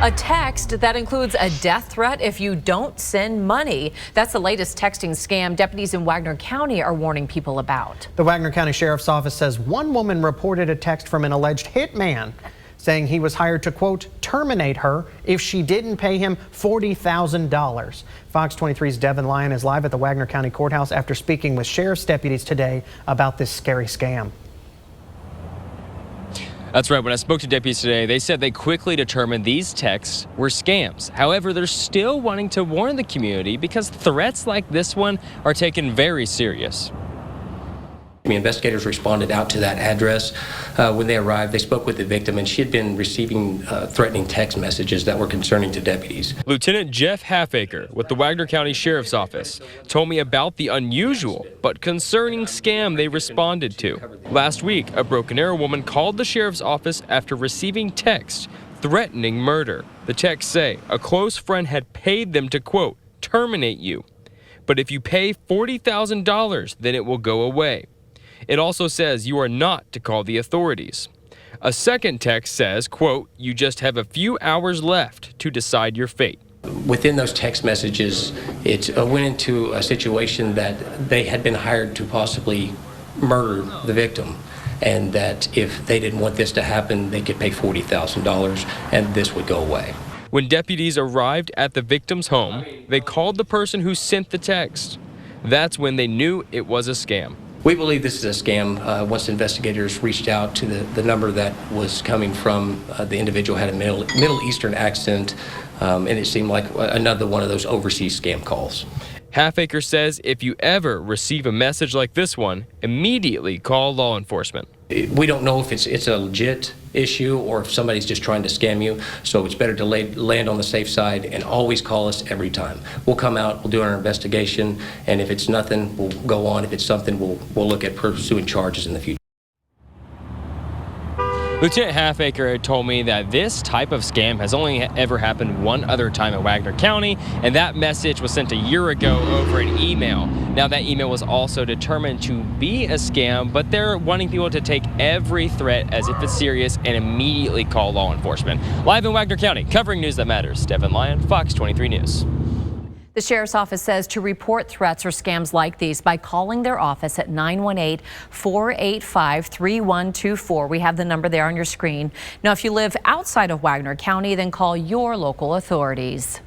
A text that includes a death threat if you don't send money. That's the latest texting scam deputies in Wagoner County are warning people about. The Wagoner County Sheriff's Office says one woman reported a text from an alleged hitman saying he was hired to, quote, terminate her if she didn't pay him $40,000. Fox 23's Devin Lyon is live at the Wagoner County Courthouse after speaking with sheriff's deputies today about this scary scam. That's right. When I spoke to deputies today, they said they quickly determined these texts were scams. However, they're still wanting to warn the community because threats like this one are taken very serious. The investigators responded out to that address. When they arrived, they spoke with the victim, and she had been receiving threatening text messages that were concerning to deputies. Lieutenant Jeff Halfacre with the Wagoner County Sheriff's Office told me about the unusual but concerning scam they responded to. Last week, a Broken Arrow woman called the sheriff's office after receiving text threatening murder. The texts say a close friend had paid them to, quote, terminate you. But if you pay $40,000, then it will go away. It also says you are not to call the authorities. A second text says, quote, you just have a few hours left to decide your fate. Within those text messages, it went into a situation that they had been hired to possibly murder the victim, and that if they didn't want this to happen, they could pay $40,000 and this would go away. When deputies arrived at the victim's home, they called the person who sent the text. That's when they knew it was a scam. We believe this is a scam. Once investigators reached out to the number that was coming from, the individual had a Middle Eastern accent, and it seemed like another one of those overseas scam calls. Halfacre says if you ever receive a message like this one, immediately call law enforcement. We don't know if it's a legit issue or if somebody's just trying to scam you, so it's better to land on the safe side and always call us every time. We'll come out, we'll do our investigation, and if it's nothing, we'll go on. If it's something, we'll look at pursuing charges in the future. Lieutenant Halfacre had told me that this type of scam has only ever happened one other time in Wagoner County, and that message was sent a year ago over an email. Now that email was also determined to be a scam, but they're wanting people to take every threat as if it's serious and immediately call law enforcement. Live in Wagoner County, covering news that matters, Devin Lyon, Fox 23 News. The sheriff's office says to report threats or scams like these by calling their office at 918-485-3124. We have the number there on your screen. Now, if you live outside of Wagoner County, then call your local authorities.